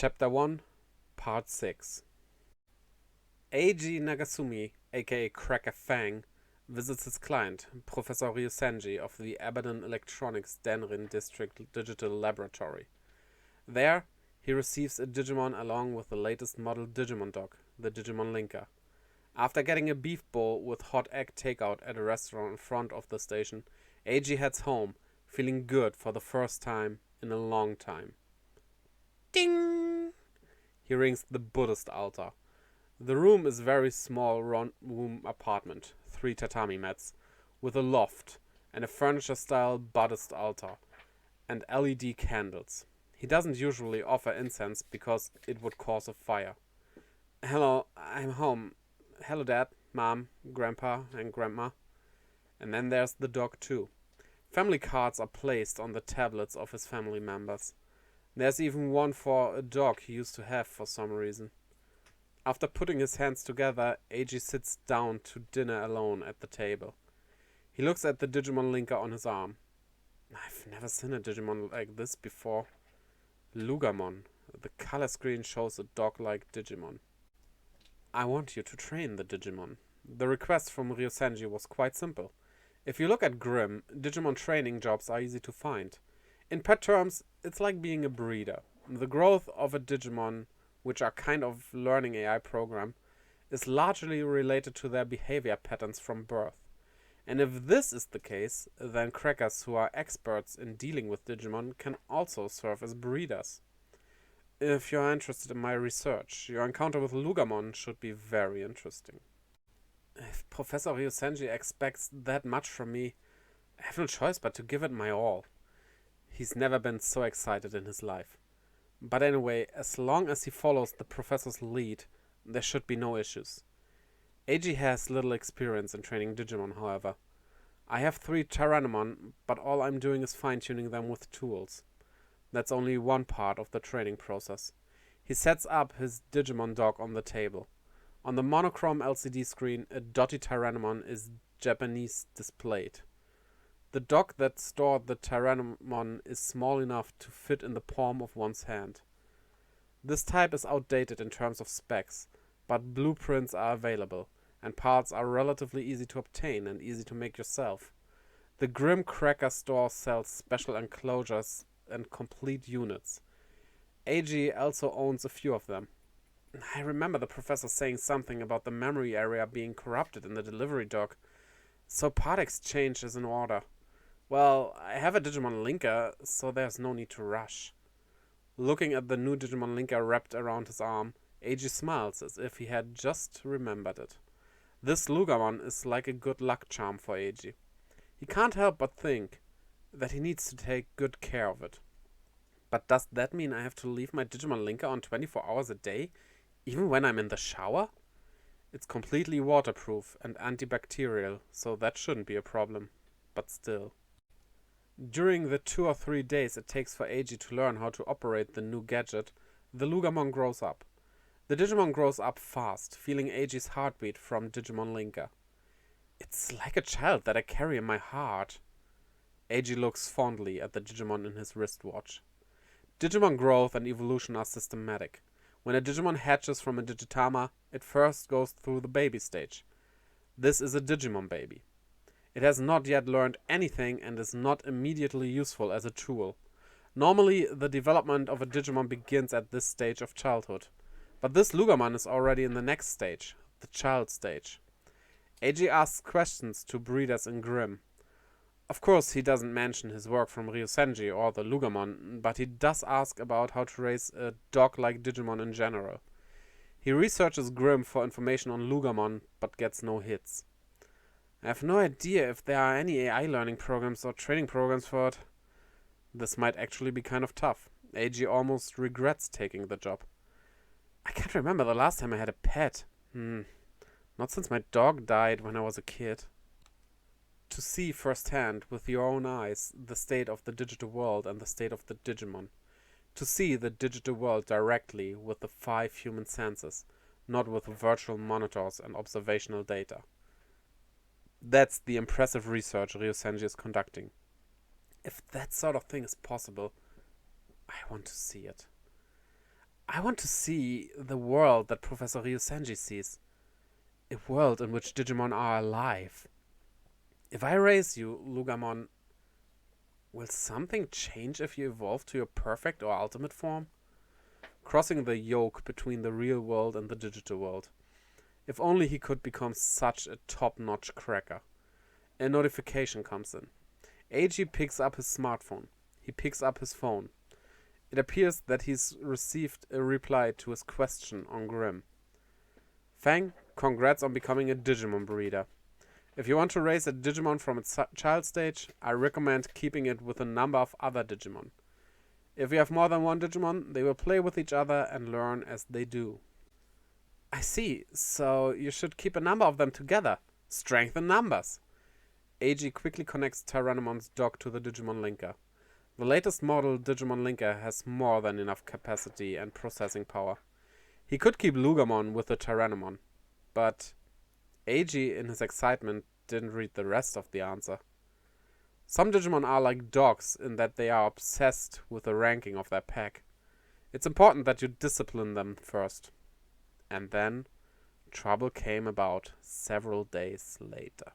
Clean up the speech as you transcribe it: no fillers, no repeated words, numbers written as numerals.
Chapter 1, Part 6. Eiji Nagasumi, aka Cracker Fang, visits his client, Professor Ryusenji of the Abaddon Electronics Danrin District Digital Laboratory. There, he receives a Digimon along with the latest model Digimon dog, the Digimon Linker. After getting a beef bowl with hot egg takeout at a restaurant in front of the station, Eiji heads home, feeling good for the first time in a long time. Ding! He rings the Buddhist altar. The room is a very small room apartment, 3 tatami mats, with a loft and a furniture-style Buddhist altar, and LED candles. He doesn't usually offer incense because it would cause a fire. Hello, I'm home. Hello, Dad, Mom, Grandpa, and Grandma. And then there's the dog, too. Family cards are placed on the tablets of his family members. There's even one for a dog he used to have for some reason. After putting his hands together, Eiji sits down to dinner alone at the table. He looks at the Digimon Linker on his arm. I've never seen a Digimon like this before. Lugamon. The color screen shows a dog-like Digimon. I want you to train the Digimon. The request from Ryusenji was quite simple. If you look at Grimm, Digimon training jobs are easy to find. In pet terms, it's like being a breeder. The growth of a Digimon, which are kind of learning AI program, is largely related to their behavior patterns from birth. And if this is the case, then crackers who are experts in dealing with Digimon can also serve as breeders. If you're interested in my research, your encounter with Lugamon should be very interesting. If Professor Ryusenji expects that much from me, I have no choice but to give it my all. He's never been so excited in his life. But anyway, as long as he follows the professor's lead, there should be no issues. Eiji has little experience in training Digimon, however. I have 3 Tyrannomon, but all I'm doing is fine-tuning them with tools. That's only one part of the training process. He sets up his Digimon dog on the table. On the monochrome LCD screen, a dotty Tyrannomon is Japanese displayed. The dog that stored the Tyrannomon is small enough to fit in the palm of one's hand. This type is outdated in terms of specs, but blueprints are available, and parts are relatively easy to obtain and easy to make yourself. The Grimm Cracker store sells special enclosures and complete units. Eiji also owns a few of them. I remember the professor saying something about the memory area being corrupted in the delivery dog, so part exchange is in order. Well, I have a Digimon Linker, so there's no need to rush. Looking at the new Digimon Linker wrapped around his arm, Eiji smiles as if he had just remembered it. This Lugamon is like a good luck charm for Eiji. He can't help but think that he needs to take good care of it. But does that mean I have to leave my Digimon Linker on 24 hours a day, even when I'm in the shower? It's completely waterproof and antibacterial, so that shouldn't be a problem. But still. During the 2 or 3 days it takes for Eiji to learn how to operate the new gadget, the Lugamon grows up. The Digimon grows up fast, feeling Eiji's heartbeat from Digimon Linker. It's like a child that I carry in my heart. Eiji looks fondly at the Digimon in his wristwatch. Digimon growth and evolution are systematic. When a Digimon hatches from a Digitama, it first goes through the baby stage. This is a Digimon baby. It has not yet learned anything and is not immediately useful as a tool. Normally, the development of a Digimon begins at this stage of childhood. But this Lugamon is already in the next stage, the child stage. Eiji asks questions to breeders in Grimm. Of course, he doesn't mention his work from Ryusenji or the Lugamon, but he does ask about how to raise a dog-like Digimon in general. He researches Grimm for information on Lugamon, but gets no hits. I have no idea if there are any AI learning programs or training programs for it. This might actually be kind of tough. Eiji almost regrets taking the job. I can't remember the last time I had a pet. Not since my dog died when I was a kid. To see firsthand, with your own eyes, the state of the digital world and the state of the Digimon. To see the digital world directly with the 5 human senses, not with virtual monitors and observational data. That's the impressive research Ryusenji is conducting. If that sort of thing is possible, I want to see it. I want to see the world that Professor Ryusenji sees. A world in which Digimon are alive. If I raise you, Lugamon, will something change if you evolve to your perfect or ultimate form? Crossing the yoke between the real world and the digital world. If only he could become such a top-notch cracker. A notification comes in. Eiji picks up his smartphone. He picks up his phone. It appears that he's received a reply to his question on Grimm. Fang, congrats on becoming a Digimon breeder. If you want to raise a Digimon from its child stage, I recommend keeping it with a number of other Digimon. If you have more than one Digimon, they will play with each other and learn as they do. I see, so you should keep a number of them together. Strength in numbers. Eiji quickly connects Tyrannomon's dog to the Digimon Linker. The latest model Digimon Linker has more than enough capacity and processing power. He could keep Lugamon with the Tyrannomon, but Eiji, in his excitement, didn't read the rest of the answer. Some Digimon are like dogs in that they are obsessed with the ranking of their pack. It's important that you discipline them first. And then, trouble came about several days later.